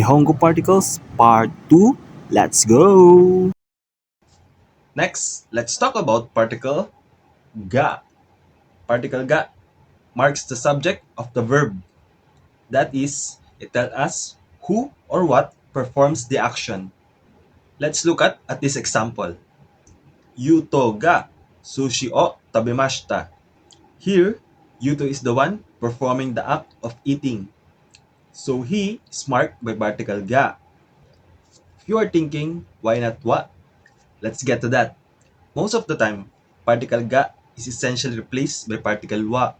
Nihongo Particles Part 2. Let's go! Next, let's talk about particle ga. Particle ga marks the subject of the verb. That is, it tells us who or what performs the action. Let's look at this example. Yuto ga sushi o tabemashita. Here, Yuto is the one performing the act of eating. So he is marked by particle ga. If you are thinking, why not wa? Let's get to that. Most of the time, particle ga is essentially replaced by particle wa.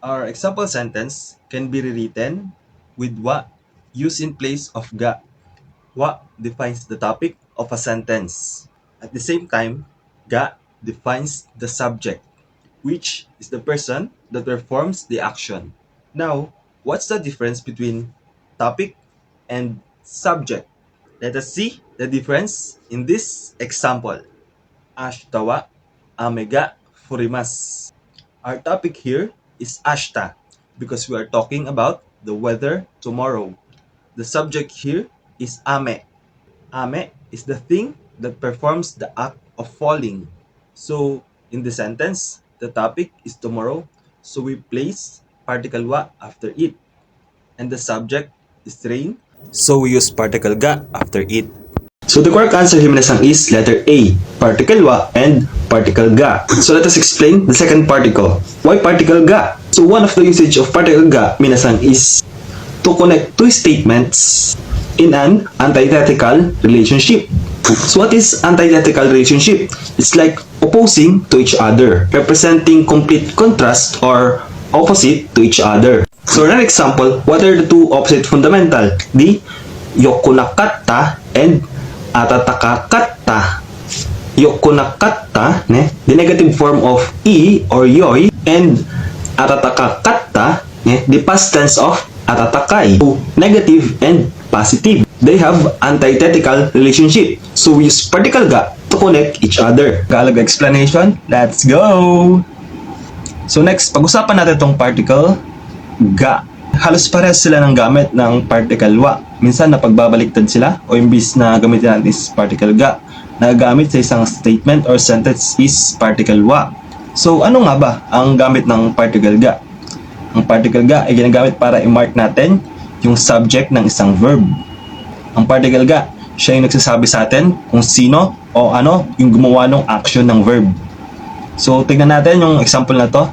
Our example sentence can be rewritten with wa used in place of ga. Wa defines the topic of a sentence. At the same time, ga defines the subject, which is the person that performs the action. Now, what's the difference between topic and subject? Let us see the difference in this example. Ashita wa ame ga furimasu. Our topic here is ashita because we are talking about the weather tomorrow. The subject here is ame. Ame is the thing that performs the act of falling. So, in the sentence, the topic is tomorrow, so we place particle wa after it. And the subject is rain, so we use particle ga after it. So the correct answer here minasang is letter A, particle wa and particle ga. So let us explain the second particle. Why particle ga? So one of the usage of particle ga minasang is to connect two statements in an antithetical relationship. So what is antithetical relationship? It's like opposing to each other, representing complete contrast or opposite to each other. So in an example, what are the two opposite fundamental? The yokunakatta and atatakakatta. Yokunakatta, the negative form of e or yoi, and atatakakatta, the past tense of atatakai. So, negative and positive. They have antithetical relationship. So we use particle ga to connect each other. Tagalog explanation, let's go! So next, pag-usapan natin itong particle ga. Halos parehas sila ng gamit ng particle wa. Minsan napagbabaliktad sila o imbis na gamitin natin is particle ga, nagagamit sa isang statement or sentence is particle wa. So ano nga ba ang gamit ng particle ga? Ang particle ga ay ginagamit para i-mark natin yung subject ng isang verb. Ang particle ga, siya yung nagsasabi sa atin kung sino o ano yung gumawa ng action ng verb. So tignan natin yung example na to.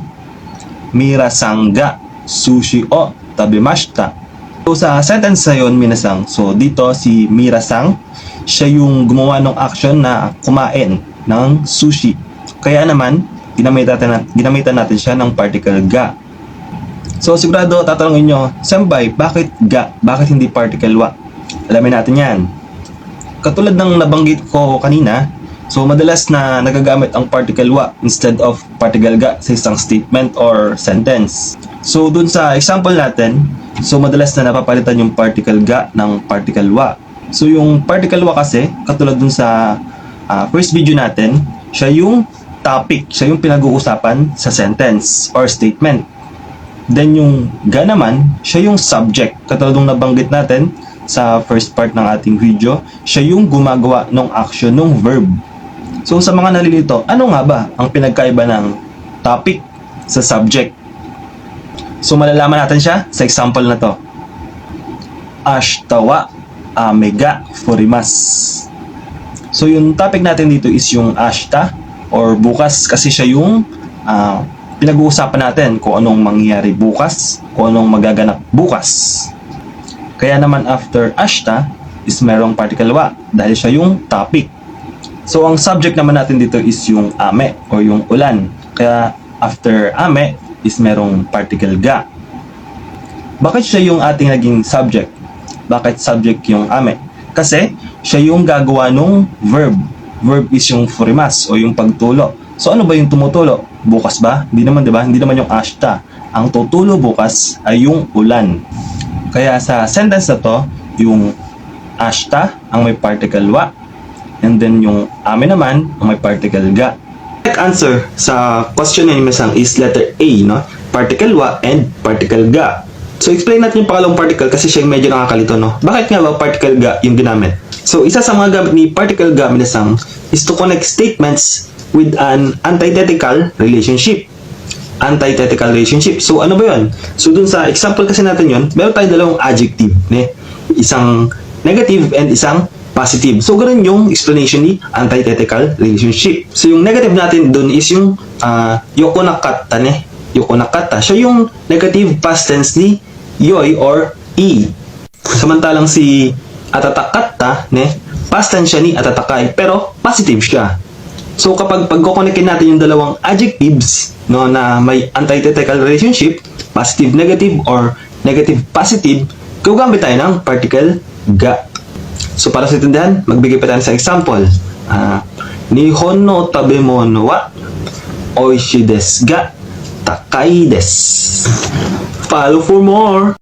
Mirasang ga sushi o tabemashita. So sa sentence na yun, minasang, so dito si Mirasang, siya yung gumawa ng action na kumain ng sushi. Kaya naman, ginamitan natin siya ng particle ga. So sigurado tatanungin nyo, Sembay, bakit ga? Bakit hindi particle wa? Alamin natin yan. Katulad ng nabanggit ko kanina, so madalas na nagagamit ang particle wa instead of particle ga sa isang statement or sentence. So dun sa example natin, so madalas na napapalitan yung particle ga ng particle wa. So yung particle wa kasi, katulad dun sa first video natin, siya yung topic, siya yung pinag-uusapan sa sentence or statement. Then yung ga naman, siya yung subject. Katulad nung nabanggit natin sa first part ng ating video, siya yung gumagawa ng action ng verb. So sa mga nalilito, ano nga ba ang pinagkaiba ng topic sa subject? So malalaman natin siya sa example na to. Ashita wa ame ga furimasu. So yung topic natin dito is yung ashita or bukas kasi siya yung pinag-uusapan natin kung anong mangyayari bukas, kung anong magaganap bukas. Kaya naman after ashita is merong particle wa dahil siya yung topic. So ang subject naman natin dito is yung ame o yung ulan. Kaya after ame is merong particle ga. Bakit siya yung ating naging subject? Bakit subject yung ame? Kasi siya yung gagawa ng verb. Verb is yung furimasu o yung pagtulo. So ano ba yung tumutulo? Bukas ba? Hindi naman, 'di ba? Hindi naman yung ashita. Ang tutulo bukas ay yung ulan. Kaya sa sentence na to, yung ashita ang may particle wa, and then yung ame naman ang may particle ga. Correct answer sa question ni Mesang is letter A, no? Particle wa and particle ga. So, explain natin yung pangalawang particle kasi siya yung medyo nakakalito, no? Bakit nga ba particle ga yung ginamit? So, isa sa mga gamit ni particle ga, minasang, is to connect statements with an antithetical relationship. Antithetical relationship. So, ano ba yun? So, dun sa example kasi natin yun, meron tayong dalawang adjective, ne? Isang negative and isang positive. So, ganun yung explanation ni antithetical relationship. So, yung negative natin dun is yung yoko nakata, ne? Yoko nakata. Siya yung negative past tense ni yoy or i. Samantalang si atatakata, ne? Past tense siya ni atatakay, pero positive siya. So, kapag pagkoconnectin natin yung dalawang adjectives, no, na may antithetical relationship, positive negative or negative positive, gagamit tayo ng particle ga. So, para sa intindihan, magbigay pa tayo sa example. Nihon no tabemono wa oishii desu ga takai desu. Follow for more!